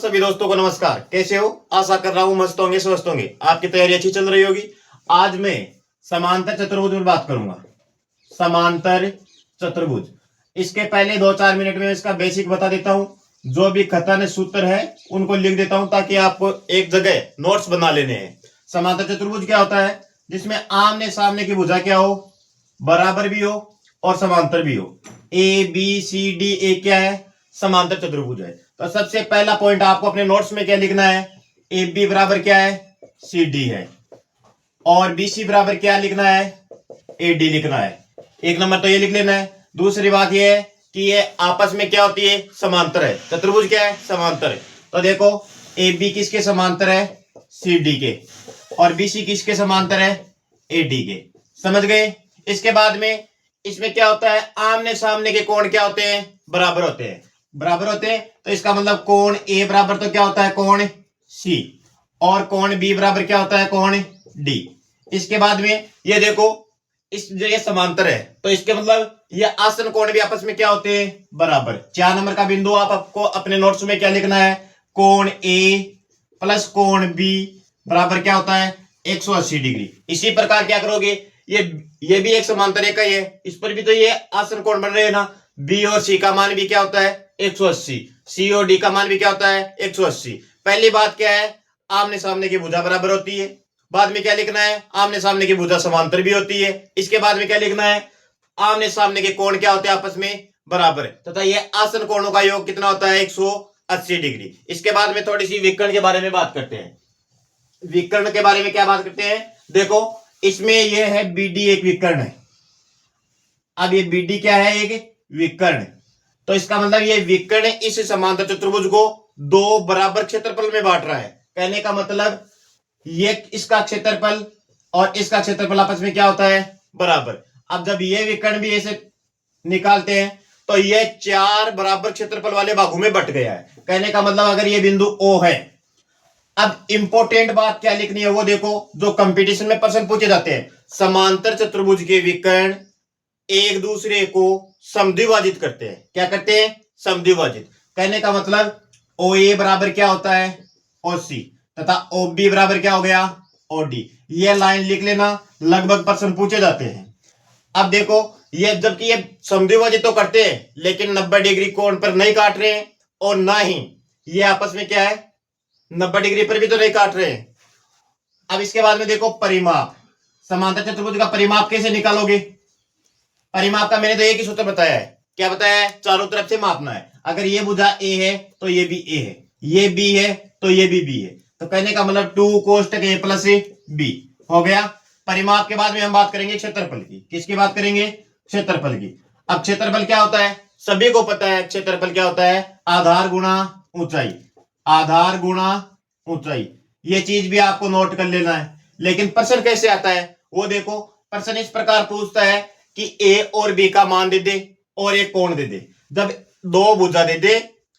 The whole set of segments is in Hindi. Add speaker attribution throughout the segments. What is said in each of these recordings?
Speaker 1: सभी दोस्तों को नमस्कार। कैसे हो? आशा कर रहा हूं मस्त होंगे, स्वस्थ होंगे। आपकी तैयारी अच्छी चल रही होगी। आज मैं समांतर चतुर्भुज में बात करूंगा। समांतर चतुर्भुज। इसके पहले 2-4 मिनट में इसका बेसिक बता देता हूं। जो भी खतन सूत्र है उनको लिख देता हूं ताकि आपको एक जगह नोट्स बना लेने हैं। समांतर चतुर्भुज क्या होता है? जिसमें आमने सामने की भुजा क्या हो, बराबर भी हो और समांतर भी हो। ए बी सी डी ए क्या है? समांतर चतुर्भुज है। तो सबसे पहला पॉइंट आपको अपने नोट्स में क्या लिखना है? ए बी बराबर क्या है? सी डी है। और बी सी बराबर क्या लिखना है? ए डी लिखना है। एक नंबर तो ये लिख लेना है। दूसरी बात ये है कि ये आपस में क्या होती है? समांतर है। चतुर्भुज क्या है? समांतर है। तो देखो ए बी किसके समांतर है? सी डी के। और बी सी किसके समांतर है? ए डी के। समझ गए? इसके बाद में इसमें क्या होता है? आमने सामने के कोण क्या होते हैं? बराबर होते हैं। बराबर होते हैं तो इसका मतलब कोण ए बराबर तो क्या होता है? कोण सी। और कोण बी बराबर क्या होता है? कोण डी। इसके बाद में ये देखो इस जो ये समांतर है तो इसके मतलब ये आसन कोण भी आपस में क्या होते हैं? बराबर। 4 नंबर का बिंदु आपको अपने नोट्स में क्या लिखना है? कोण ए प्लस कोण बी बराबर क्या होता है? 180 डिग्री। इसी प्रकार क्या करोगे? ये भी एक समांतर एक ही है। इस पर भी तो ये आसन कोण बन रहे हैं ना। बी और सी का मान भी क्या होता है? 180। सी और डी का मान भी क्या होता है? 180। पहली बात क्या है? आमने सामने की भुजा बराबर होती है। बाद में क्या लिखना है? आमने सामने की भुजा समांतर भी होती है। इसके बाद में क्या लिखना है? आमने सामने के कोण क्या होते हैं? आपस में बराबर तथा ये आसन कोणों का योग कितना होता है? 180 डिग्री। इसके बाद में थोड़ी सी विकर्ण के बारे में बात करते हैं। विकर्ण के बारे में क्या बात करते हैं? देखो इसमें यह है बीडी एक विकर्ण है। अब ये बीडी क्या है? एक विकर्ण। तो इसका मतलब ये विकर्ण इस समांतर चतुर्भुज को दो बराबर क्षेत्रफल में बांट रहा है। कहने का मतलब ये इसका क्षेत्रफल और इसका क्षेत्रफल आपस में क्या होता है? बराबर। अब जब ये विकर्ण भी ऐसे निकालते हैं तो ये 4 बराबर क्षेत्रफल वाले भागों में बट गया है। कहने का मतलब अगर ये बिंदु O है। अब इंपॉर्टेंट बात क्या लिखनी है वो देखो, जो कंपटीशन में प्रश्न पूछे जाते हैं। समांतर चतुर्भुज के विकर्ण एक दूसरे को समद्विभाजित करते हैं। क्या करते हैं? समद्विभाजित। कहने का मतलब ओ ए बराबर क्या होता है? ओ सी। तथा ओ बी बराबर क्या हो गया? O D. ये लाइन लिख लेना, लगभग प्रश्न पूछे जाते हैं। अब देखो ये जबकि ये समद्विभाजित तो करते हैं लेकिन 90 डिग्री कोण पर नहीं काट रहे हैं और ना ही ये आपस में क्या है? 90 डिग्री पर भी तो नहीं काट रहे हैं। अब इसके बाद में देखो परिमाप। समांतर चतुर्भुज का परिमाप कैसे निकालोगे? परिमाप का मैंने तो एक ही सूत्र बताया है। क्या बताया है? चारों तरफ से मापना है। अगर ये भुजा ए है तो ये भी ए है, ये बी है तो ये भी बी है। तो कहने का मतलब 2 कोष्टक ए प्लस बी हो गया। परिमाप के बाद में हम बात करेंगे क्षेत्रफल की। किसकी बात करेंगे? क्षेत्रफल की। अब क्षेत्रफल क्या होता है? सभी को पता है क्षेत्रफल क्या होता है? आधार गुणा ऊंचाई। आधार गुणा ऊंचाई। ये चीज भी आपको नोट कर लेना है। लेकिन प्रश्न कैसे आता है वो देखो। प्रश्न इस प्रकार पूछता है कि ए और बी का मान दे दे और एक कोण दे दे। जब दो भुजा दे दे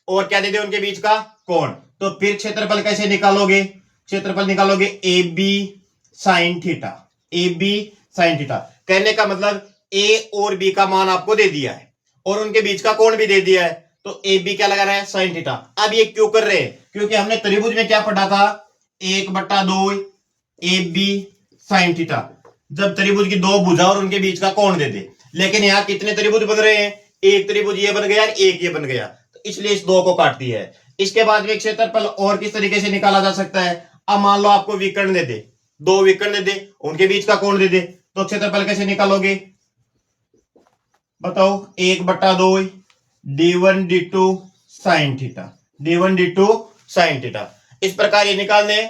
Speaker 1: और क्या दे दे? उनके बीच का कोण। तो फिर क्षेत्रफल कैसे निकालोगे? क्षेत्रफल निकालोगे A B sine theta. A B sine theta. कहने का मतलब ए और बी का मान आपको दे दिया है और उनके बीच का कोण भी दे दिया है। तो ए बी क्या लगा रहा है? Sign theta. अब ये क्यों कर रहे हैं? क्योंकि हमने त्रिभुज में क्या पढ़ा था? 1/2 ए बी साइन थीटा। जब त्रिभुज की दो भुजा और उनके बीच का कोण दे दे। लेकिन यहाँ कितने त्रिभुज बन रहे हैं? एक त्रिभुज ये बन गया और एक ये बन गया, तो इसलिए इस दो को काट दिया है। इसके बाद में क्षेत्रफल और किस तरीके से निकाला जा सकता है? अब मान लो आपको विकर्ण दे दे, दो विकर्ण दे दे, उनके बीच का कोण दे दे, तो क्षेत्रफल कैसे निकालोगे? बताओ। 1/2 d1 d2 sine theta. d1 d2 sine theta. इस प्रकार ये निकालने,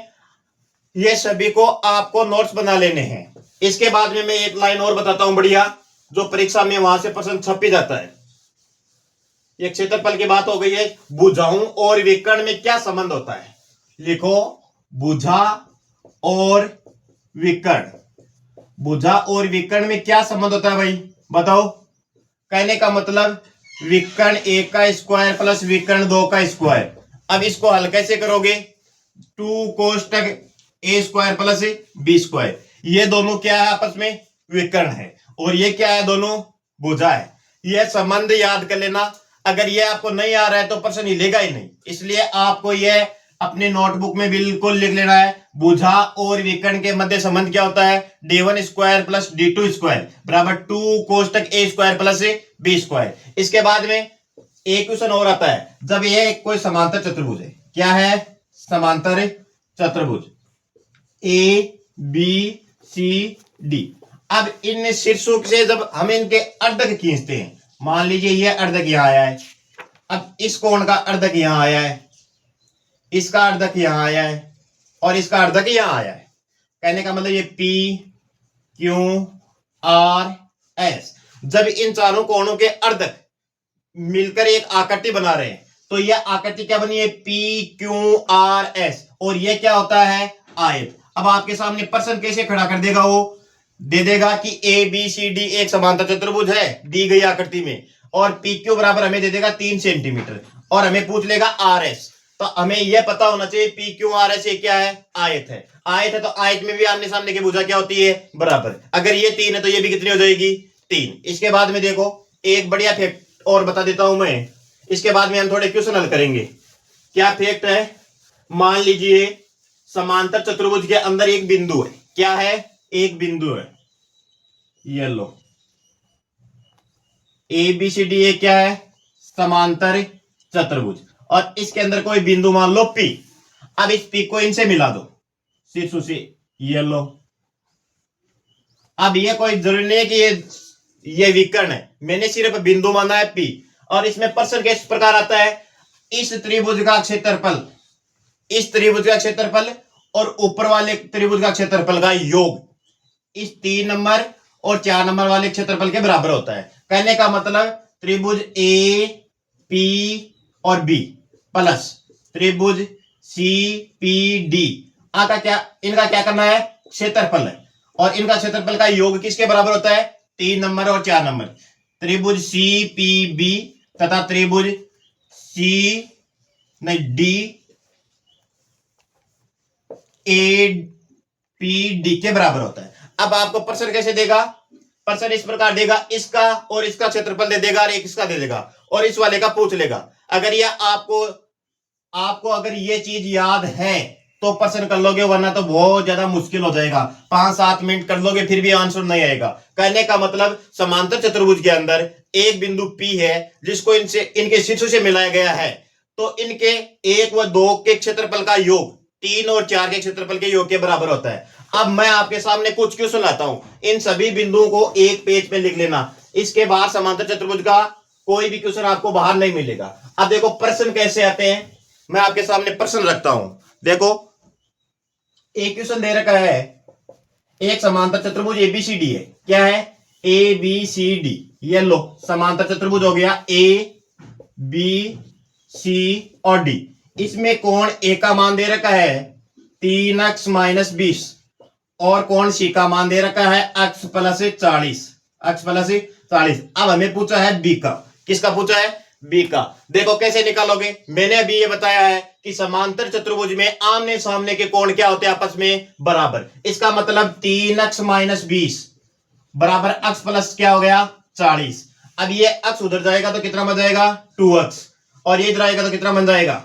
Speaker 1: ये सभी को आपको नोट्स बना लेने हैं। इसके बाद में मैं एक लाइन और बताता हूं बढ़िया, जो परीक्षा में वहां से प्रश्न छप ही जाता है। ये क्षेत्रफल की बात हो गई है। भुजाओं और विकर्ण में क्या संबंध होता है? लिखो भुजा और विकर्ण। भुजा और विकर्ण में क्या संबंध होता है भाई? बताओ। कहने का मतलब विकर्ण 1 का स्क्वायर प्लस विकर्ण 2 का स्क्वायर। अब इसको हल कैसे करोगे? 2 कोष्टक ए स्क्वायर प्लस बी स्क्वायर। ये दोनों क्या है? आपस में विकर्ण है। और ये क्या है? दोनों भुजा है। यह संबंध याद कर लेना। अगर ये आपको नहीं आ रहा है तो प्रश्न हिलेगा ही नहीं। इसलिए आपको ये अपने नोटबुक में बिल्कुल लिख लेना है। भुजा और विकर्ण के मध्य संबंध क्या होता है? d1 square plus d2 square बराबर 2 कोष्टक a square plus b square. इसके बाद में एक क्वेश्चन और आता है, जब ये कोई समांतर चतुर्भुज है, क्या है? समांतर चतुर्भुज ए बी सी डी। अब इन शीर्षों से जब हम इनके अर्धक खींचते हैं, मान लीजिए ये अर्धक यहां आया है, अब इस कोण का अर्धक यहां आया है, इसका अर्धक यहां आया है और इसका अर्धक यहां आया है। कहने का मतलब ये पी क्यू आर एस, जब इन चारों कोणों के अर्धक मिलकर एक आकृति बना रहे हैं तो यह आकृति क्या बनी है? P Q R S. और यह क्या होता है? आयत। अब आपके सामने प्रश्न कैसे खड़ा कर देगा? वो दे देगा कि ए बी सी डी एक समांतर चतुर्भुज है दी गई आकृति में, और पी क्यू बराबर हमें दे देगा 3 सेंटीमीटर, और हमें पूछ लेगा आर एस। तो हमें यह पता होना चाहिए पी क्यू आर एस क्या है? आयत है। आयत है तो आयत में भी आमने सामने की भुजा क्या होती है? बराबर। अगर ये 3 है तो ये भी कितनी हो जाएगी? 3। इसके बाद में देखो एक बढ़िया फैक्ट और बता देता हूं मैं, इसके बाद में हम थोड़े क्वेश्चन हल करेंगे। क्या फैक्ट है? मान लीजिए समांतर चतुर्भुज के अंदर एक बिंदु है। क्या है? एक बिंदु है, ये लो ए बी सी डी। ये क्या है? समांतर चतुर्भुज। और इसके अंदर कोई बिंदु मान लो पी। अब इस पी को इनसे मिला दो शीर्षों से, ये लो। अब ये कोई जरूरी नहीं है कि ये विकर्ण है, मैंने सिर्फ बिंदु माना है पी। और इसमें प्रश्न किस प्रकार आता है? इस त्रिभुज का क्षेत्रफल, इस त्रिभुज का क्षेत्रफल और ऊपर वाले त्रिभुज का क्षेत्रफल का योग इस 3 नंबर और 4 नंबर वाले क्षेत्रफल के बराबर होता है। कहने का मतलब त्रिभुज ए पी और बी प्लस त्रिभुज सी पी डी आका क्या, इनका क्या करना है? क्षेत्रफल है। और इनका क्षेत्रफल का योग किसके बराबर होता है? 3 नंबर और 4 नंबर। त्रिभुज सी पी बी तथा त्रिभुज सी नहीं डी ए पी डी के बराबर होता है। अब आपको प्रश्न कैसे देगा? प्रश्न इस प्रकार देगा, इसका और इसका क्षेत्रफल दे देगा और एक इसका दे देगा और इस वाले का पूछ लेगा। अगर यह आपको अगर ये चीज याद है तो प्रश्न कर लोगे, वरना तो बहुत ज्यादा मुश्किल हो जाएगा। 5-7 मिनट कर लोगे फिर भी आंसर नहीं आएगा। कहने का मतलब समांतर चतुर्भुज के अंदर एक बिंदु P है जिसको इनके शीर्षों से मिलाया गया है, तो इनके 1 व 2 के क्षेत्रफल का योग 3 और 4 के क्षेत्रफल के योग के बराबर होता है। अब मैं आपके सामने कुछ क्वेश्चन लाता हूं, इन सभी बिंदुओं को एक पेज पे लिख लेना। इसके बाहर समांतर चतुर्भुज का कोई भी क्वेश्चन आपको बाहर नहीं मिलेगा। अब देखो प्रश्न कैसे आते हैं, मैं आपके सामने प्रश्न रखता हूं। देखो एक क्वेश्चन दे रखा है, एक समांतर चतुर्भुज एबीसीडी है। क्या है? A B C D. ये लो समांतर चतुर्भुज हो गया ए बी सी और डी। इसमें कोण ए का मान दे रखा है 3x - 20 और कोण सी का मान दे रखा है x + 40। x + 40। अब हमें पूछा है बी का। किसका पूछा है? बी का। देखो कैसे निकालोगे, मैंने अभी ये बताया है कि समांतर चतुर्भुज में आमने सामने के कोण क्या होते हैं? आपस में बराबर। इसका मतलब 3x - 20 बराबर x प्लस क्या हो गया? 40। अब ये x उधर जाएगा तो कितना बन जाएगा? 2x, और ये इधर आएगा तो कितना बन जाएगा?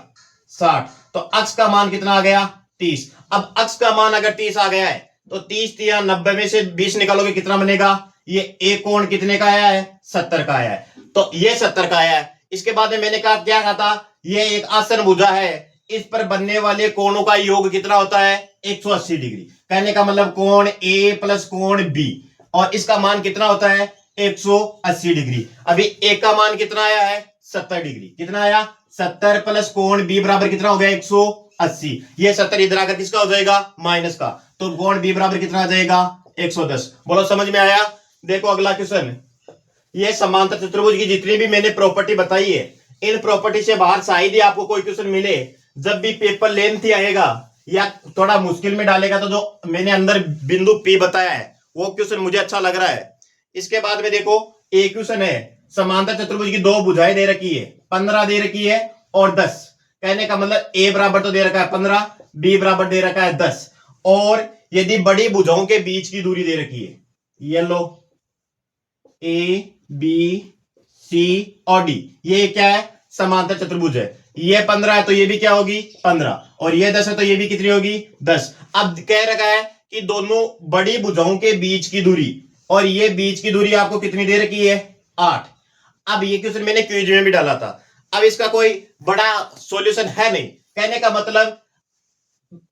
Speaker 1: 60। तो x का मान कितना आ गया? 30। अब x का मान अगर 30 आ गया है तो 30 या 90 में से 20 निकालोगे कितना बनेगा? ये एक कोण कितने का आया है? 70 का आया है। तो ये 70 का आया है। इसके बाद में मैंने कहा क्या कहा था? ये एक आसन भुजा है, इस पर बनने वाले कोणों का योग कितना होता है? 180 डिग्री। कहने का मतलब कोण ए प्लस कोण बी, और इसका मान कितना होता है? 180 डिग्री। अभी ए का मान कितना आया है? 70 डिग्री। कितना आया? 70 प्लस कोण बी बराबर कितना हो गया? 180। ये 70 इधर आकर किसका हो जाएगा? माइनस का। तो कोण बी बराबर कितना आ जाएगा? 110। बोलो समझ में आया? देखो अगला क्वेश्चन, ये समांतर चतुर्भुज की जितनी भी मैंने प्रॉपर्टी बताई है, इन प्रॉपर्टी से बाहर शायद ही आपको कोई क्वेश्चन मिले। जब भी पेपर लेंथी आएगा या थोड़ा मुश्किल में डालेगा तो जो मैंने अंदर बिंदु पी बताया है वो क्वेश्चन मुझे अच्छा लग रहा है। इसके बाद में देखो एक क्वेश्चन है, समांतर चतुर्भुज की 2 भुजाएं दे रखी है, 15 दे रखी है और 10। कहने का मतलब ए बराबर तो दे रखा है 15, बी बराबर दे रखा है 10, और यदि बड़ी भुजाओं के बीच की दूरी दे रखी है, ये लो ए बी सी और डी, ये क्या है, समांतर चतुर्भुज है। ये 15 है तो ये भी क्या होगी 15, और ये 10 है तो ये भी कितनी होगी 10। अब कह रखा है कि दोनों बड़ी भुजाओं के बीच की दूरी, और ये बीच की दूरी आपको कितनी दे रखी है 8। अब ये क्वेश्चन मैंने क्विज में भी डाला था। अब इसका कोई बड़ा सॉल्यूशन है नहीं। कहने का मतलब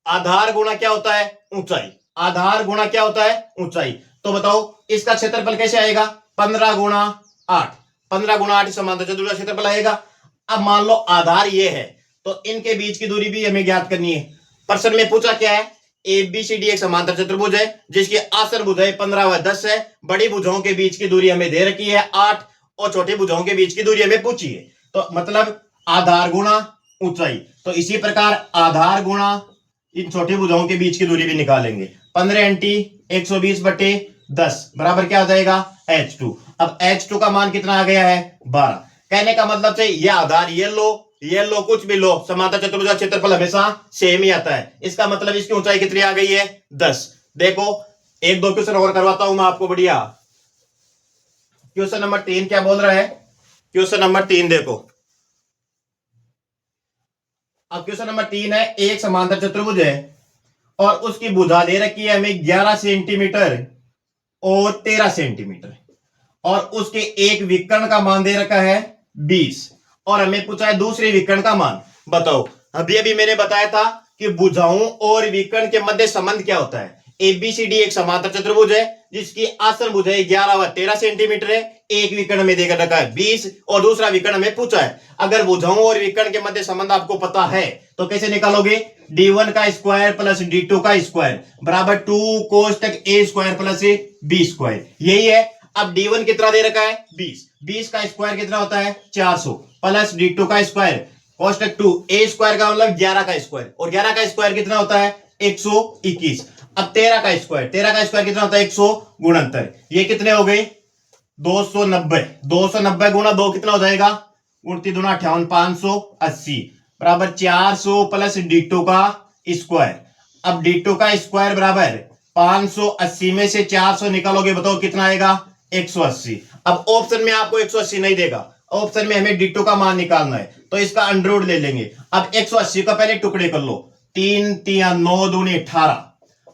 Speaker 1: आधार गुणा क्या होता है ऊंचाई, आधार गुणा क्या होता है ऊंचाई। तो बताओ इसका क्षेत्रफल कैसे आएगा, 15 गुणा 8, 15 गुणा 8 समांतर चतुर्भुज का क्षेत्रफल आएगा। अब मान लो आधार ये है तो इनके बीच की दूरी भी हमें ज्ञात करनी है। प्रश्न में पूछा क्या है, ए बी सी डी एक समांतर चतुर्भुज है जिसकी आसन भुजाएं 15 व 10 है। बड़ी भुजाओं के बीच की दूरी हमें दे रखी है 8, और छोटी भुजाओं के बीच की दूरी हमें पूछी है। तो मतलब आधार गुणा ऊंचाई, तो इसी प्रकार आधार गुणा इन छोटी भुजाओं के बीच की दूरी भी निकालेंगे। 15 एंटी 120 बटे 10 बराबर क्या आ जाएगा H2। अब H2 का मान कितना आ गया है 12। कहने का मतलब से ये आधार ये लो कुछ भी लो, समांतर चतुर्भुज का क्षेत्रफल हमेशा सेम ही आता है। इसका मतलब इसकी ऊंचाई कितनी आ गई है 10। देखो एक दो क्वेश्चन और करवाता हूं मैं आपको बढ़िया। क्वेश्चन नंबर 3 क्या बोल रहा है, क्वेश्चन नंबर 3 देखो। अब क्वेश्चन नंबर 3 है, एक समांतर चतुर्भुज है और उसकी भुजा दे रखी है हमें 11 सेंटीमीटर और 13 सेंटीमीटर, और उसके एक विकर्ण का मान दे रखा है 20, और हमें पूछा है दूसरे विकर्ण का मान। बताओ, अभी अभी मैंने बताया था कि भुजाओं और विकर्ण के मध्य संबंध क्या होता है। एबीसीडी एक समांतर चतुर्भुज है जिसकी आसन भुजाएं 11 व 13 सेंटीमीटर है। एक विकर्ण में देकर रखा है 20 और दूसरा विकर्ण हमें पूछा है। अगर भुजाओं और विकर्ण के मध्य संबंध आपको पता है तो कैसे निकालोगे, d1 का स्क्वायर प्लस d2 का स्क्वायर बराबर 2 कोष्टक a square plus b square, यही है। अब d1 कितना दे रखा है 20, 20 का स्क्वायर कितना होता है 400 प्लस d2 का स्क्वायर कोष्टक 2 a स्क्वायर का मतलब 11 का स्क्वायर, और 11 का स्क्वायर कितना होता है 121। अब 13 का स्क्वायर कितना होता है 100 गुणनतर, ये कितने हो गए 290, 290 गुणा 2 कितना हो जाएगा 29 दूना 58, 580 बराबर 400 प्लस d2 का स्क्वायर। अब d2 का स्क्वायर बराबर 580 में से 400 निकालोगे, बताओ कितना आएगा 180। अब ऑप्शन में आपको 180 नहीं देगा, ऑप्शन में हमें d2 का मान निकालना है तो इसका अंडर रूट ले लेंगे। अब 180 का पहले टुकड़े कर लो, 3 3 9 दूनी 18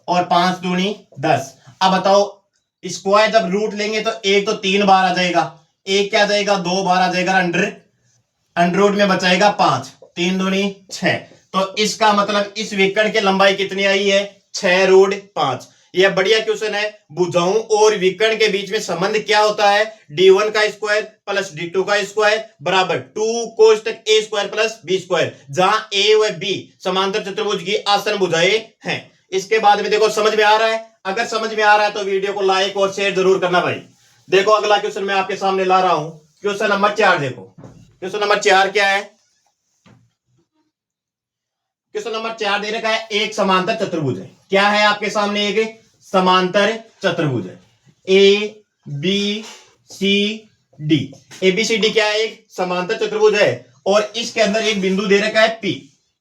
Speaker 1: और 5 दूनी 10। अब बताओ स्क्वायर जब रूट लेंगे तो एक तो 3 बार आ जाएगा, एक क्या जाएगा 2 बार आ जाएगा, अंडर रूट में बचाएगा 5, 3 दूनी 6। तो इसका मतलब इस विकर्ण की लंबाई कितनी आई है 6√5। यह बढ़िया क्वेश्चन है। भुजाओं और विकर्ण के बीच में संबंध क्या होता है, d1 का स्क्वायर प्लस d2 का स्क्वायर बराबर 2 कोष्टक a square plus b square, जहां a व b समांतर चतुर्भुज की आसन भुजाएं हैं। इसके बाद में देखो समझ में आ रहा है, अगर समझ में आ रहा है तो वीडियो को लाइक और शेयर जरूर करना भाई। देखो अगला क्वेश्चन मैं आपके सामने ला रहा हूं, क्वेश्चन नंबर 4 देखो। क्वेश्चन नंबर 4 क्या है, क्वेश्चन नंबर 4 दे रखा है एक समांतर चतुर्भुज है। क्या है आपके सामने, एक समांतर चतुर्भुज है A B C D. A B C D क्या है, एक समांतर चतुर्भुज है और इसके अंदर एक बिंदु दे रखा है पी।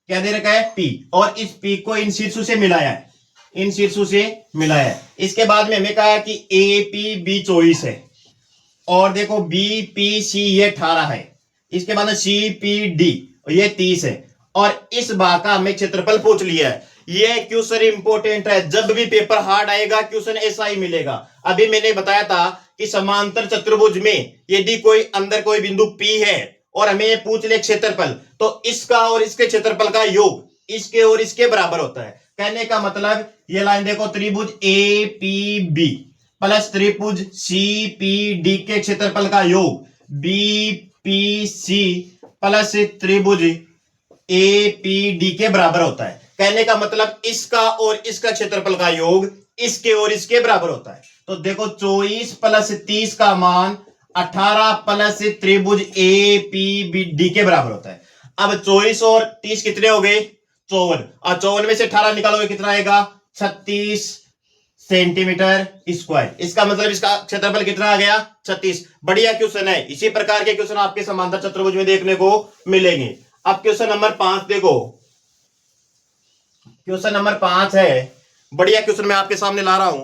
Speaker 1: क्या दे रखा है पी, और इस पी को इन शीर्षों से मिलाया है, इन शीर्षों से मिलाया है। इसके बाद में हमें कहा है कि ए पी बी 24 है, और देखो बी पी सी ये 18 है, इसके बाद सी पी डी ये 30 है, और इस बात का हमें क्षेत्रफल पूछ लिया है। ये क्वेश्चन इंपॉर्टेंट है, जब भी पेपर हार्ड आएगा क्वेश्चन ऐसा ही मिलेगा। अभी मैंने बताया था कि समांतर चतुर्भुज में यदि कोई अंदर कोई बिंदु P है और हमें ये पूछ ले क्षेत्रफल, तो इसका और इसके क्षेत्रफल का योग इसके और इसके बराबर होता है। कहने का मतलब ये लाइन देखो, त्रिभुज ए पी बी प्लस त्रिभुज सी पी डी के क्षेत्रफल का योग बी पी सी प्लस त्रिभुज ए पी डी के बराबर होता है। कहने का मतलब इसका और इसका क्षेत्रफल का योग इसके और इसके बराबर होता है। तो देखो 24 प्लस 30 का मान 18 प्लस त्रिभुज ए पी बी डी के बराबर होता है। अब 24 और 30 कितने हो गए 54, और 54 में से 18 निकालोगे कितना आएगा 36 सेंटीमीटर स्क्वायर। इसका मतलब इसका क्षेत्रफल कितना आ गया 36। बढ़िया क्वेश्चन है, इसी प्रकार के क्वेश्चन आपके समांतर चतुर्भुज में देखने को मिलेंगे। अब क्वेश्चन नंबर 5 देखो, क्वेश्चन नंबर 5 है, बढ़िया क्वेश्चन मैं आपके सामने ला रहा हूं।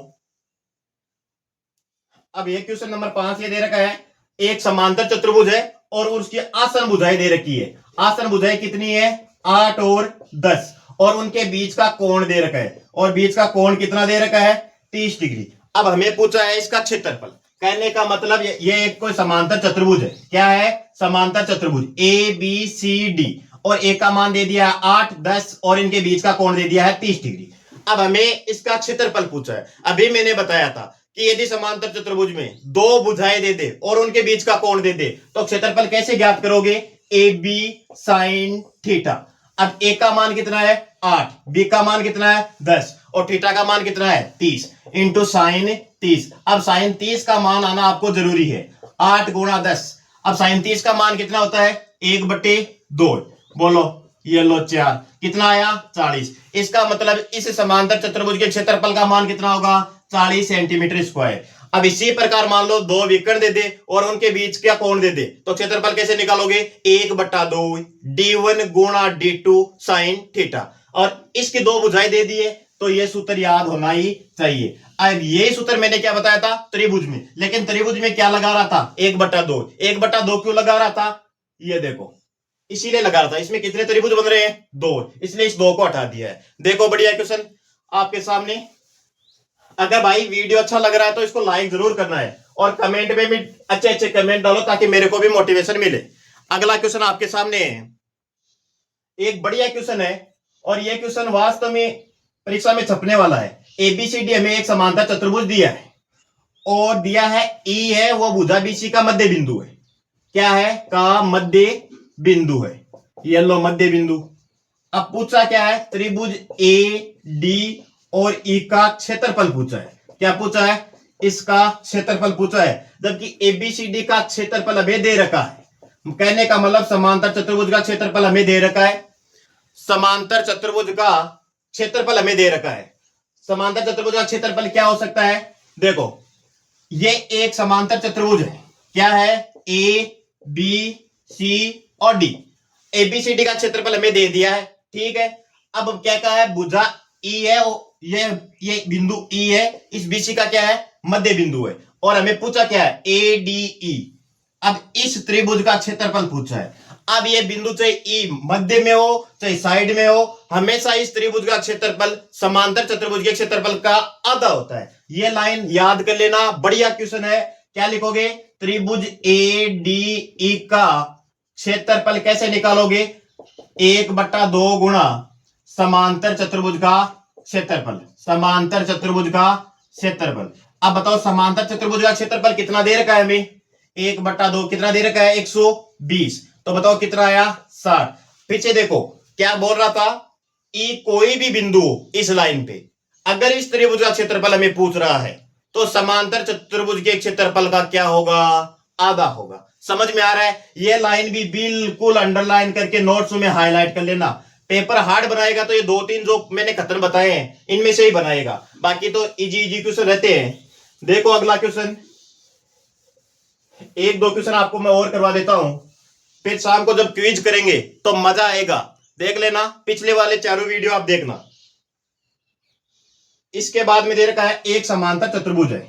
Speaker 1: अब ये क्वेश्चन नंबर 5 ये दे रखा है, एक समांतर चतुर्भुज है और उसकी आसन भुजाएं दे रखी है। आसन भुजाएं कितनी है? 8 और 10, और उनके बीच का कोण दे रखा है, और बीच का कोण कितना दे रखा है? 30 डिग्री। अब हमें पूछा है इसका क्षेत्रफल। कहने का मतलब ये एक कोई समांतर चतुर्भुज है। क्या है? समांतर चतुर्भुज ए बी सी डी, और ए का मान दे दिया है 8, 10, और इनके बीच का कोण दे दिया है 30 डिग्री। अब हमें इसका क्षेत्रफल पूछा है। अभी मैंने बताया था कि यदि समांतर चतुर्भुज में दो भुजाएं दे दे और उनके बीच का कोण दे दे तो क्षेत्रफल कैसे ज्ञात करोगे? A B sine theta. अब ए का मान कितना है? 8, बी का मान कितना है? 10, और थीटा का मान कितना है? 30 इंटू साइन 30। अब साइन 30 का मान आना आपको जरूरी है। 8 गुणा 10। अब साइन 30 का मान कितना होता है? 1/2। बोलो, ये लो 4, कितना आया? 40। इसका मतलब इस समांतर चतुर्भुज के क्षेत्रफल का मान कितना होगा? 40 सेंटीमीटर स्क्वायर। अब इसी प्रकार मान लो दो विकर्ण दे दे और उनके बीच का कोण दे दे तो क्षेत्रफल कैसे निकालोगे? 1/2 d1 गुणा d2 साइन थीटा। और इसकी दो भुजाएं दे दिए तो ये सूत्र याद होना ही चाहिए। अब ये सूत्र मैंने क्या बताया था? त्रिभुज में। लेकिन त्रिभुज में क्या लगा रहा था? 1/2। 1/2 क्यों लगा रहा था? ये देखो, इसीलिए लगा रहा था। इसमें कितने त्रिभुज बन रहे हैं? 2, इसलिए इस 2 को हटा दिया है। देखो बढ़िया क्वेश्चन आपके सामने। अगर भाई वीडियो अच्छा लग रहा है तो इसको लाइक जरूर करना है, और कमेंट में भी अच्छे अच्छे कमेंट डालो ताकि मेरे को भी मोटिवेशन मिले। अगला क्वेश्चन आपके सामने है, एक बढ़िया क्वेश्चन है, और यह क्वेश्चन वास्तव में परीक्षा में छपने वाला है। एबीसीडी हमें एक समांतर चतुर्भुज दिया है, और दिया है ई है वो भुजा बीसी का मध्य बिंदु है। क्या है? का मध्य बिंदु है। ये लो मध्य बिंदु। अब पूछा क्या है? त्रिभुज ए डी और ई का क्षेत्रफल पूछा है। क्या पूछा है? इसका क्षेत्रफल पूछा है, जबकि एबीसीडी का क्षेत्रफल हमें दे रखा है। कहने का मतलब समांतर चतुर्भुज का क्षेत्रफल हमें दे रखा है। समांतर चतुर्भुज का क्षेत्रफल हमें दे रखा है। समांतर चतुर्भुज का क्षेत्रफल क्या हो सकता है? देखो, ये एक समांतर चतुर्भुज है। क्या है? ए बी सी और डी। एबीसीडी का क्षेत्रफल हमें दे दिया है, ठीक है। अब क्या कहा है? भुजा ई है, ये बिंदु ई है, इस बीसी का क्या है? मध्य बिंदु है, और हमें पूछा क्या है? A D E. अब इस त्रिभुज का क्षेत्रफल पूछा है। अब ये बिंदु चाहे ई मध्य में हो चाहे साइड में हो, हमेशा इस त्रिभुज का क्षेत्रफल समांतर चतुर्भुज के क्षेत्रफल का आधा होता है। ये लाइन याद कर लेना, बढ़िया क्वेश्चन है। क्या लिखोगे? त्रिभुज ए डी ई का क्षेत्रफल कैसे निकालोगे? 1/2 गुणा समांतर चतुर्भुज का क्षेत्रफल। समांतर चतुर्भुज का क्षेत्रफल। अब बताओ, समांतर चतुर्भुज का क्षेत्रफल कितना दे रखा है हमें? 1/2 कितना दे रखा है? 120। तो बताओ कितना आया? 60। पीछे देखो क्या बोल रहा था? ई कोई भी बिंदु इस लाइन पे, अगर इस त्रिभुज का क्षेत्रफल हमें पूछ रहा है तो समांतर चतुर्भुज के क्षेत्रफल का क्या होगा? आधा होगा। समझ में आ रहा है? ये लाइन भी बिल्कुल अंडरलाइन करके नोट्स में हाईलाइट कर लेना। पेपर हार्ड बनाएगा तो ये 2-3 जो मैंने खत्म बताए हैं इनमें से ही बनाएगा, बाकी तो इजी इजी क्वेश्चन रहते हैं। देखो अगला क्वेश्चन, 1-2 क्वेश्चन आपको मैं और करवा देता हूं, फिर शाम को जब क्विज करेंगे तो मजा आएगा। देख लेना, पिछले वाले चारों वीडियो आप देखना। इसके बाद में दे रखा है एक समांतर चतुर्भुज है,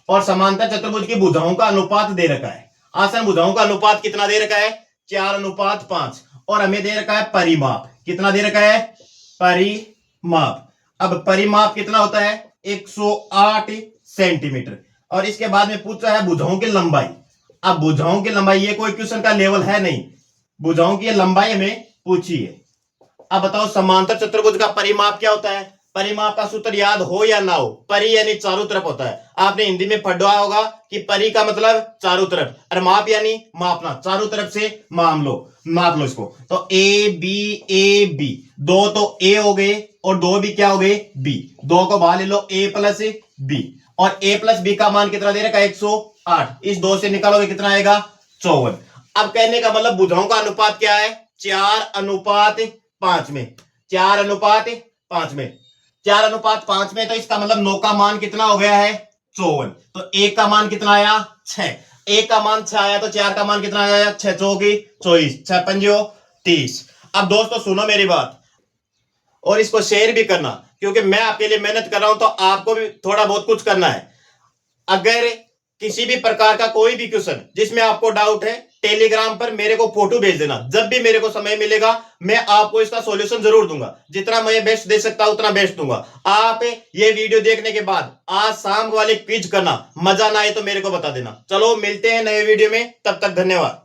Speaker 1: और समांतर चतुर्भुज की भुजाओं का अनुपात दे रखा है। आसन भुजाओं का अनुपात कितना दे रखा है? 4:5, और हमें दे रखा है परिमाप। कितना दे रखा है? परिमाप। अब परिमाप कितना होता है? 108 सेंटीमीटर। और इसके बाद में पूछा है भुजाओं की लंबाई। अब भुजाओं की लंबाई, ये कोई क्वेश्चन का लेवल है नहीं, भुजाओं की लंबाई हमें पूछी है। अब बताओ समांतर चतुर्भुज का परिमाप क्या होता है? परिमाप का सूत्र याद हो या ना हो? परि यानी चारों तरफ होता है। आपने हिंदी में पढ़ा होगा कि परि का मतलब चारों तरफ, और माप यानी मापना, चारों तरफ से माप लो इसको। तो ए बी, दो तो ए हो गए और दो भी क्या हो गए? बी। दो को बाहर ले लो, ए प्लस बी, और ए प्लस बी का मान कितना दे रखा है? 108। इस 2 से निकालोगे कितना आएगा? 54। अब कहने का मतलब भुजाओं का अनुपात क्या है? 4:5 में। 4:5 में, 4:5 में, तो इसका मतलब 9 का मान कितना हो गया है? 54। तो 1 का मान कितना आया? 6। 1 का मान 6 आया तो 4 का मान कितना आया? 6 चौकी 24, 6 पंजो 30। अब दोस्तों सुनो मेरी बात, और इसको शेयर भी करना, क्योंकि मैं आपके लिए मेहनत कर रहा हूं तो आपको भी थोड़ा बहुत कुछ करना है। अगर किसी भी प्रकार का कोई भी क्वेश्चन जिसमें आपको डाउट है, टेलीग्राम पर मेरे को फोटो भेज देना। जब भी मेरे को समय मिलेगा मैं आपको इसका सॉल्यूशन जरूर दूंगा। जितना मैं बेस्ट दे सकता उतना बेस्ट दूंगा। आप ये वीडियो देखने के बाद आज शाम वाले क्विज करना, मजा ना आए तो मेरे को बता देना। चलो मिलते हैं नए वीडियो में, तब तक धन्यवाद।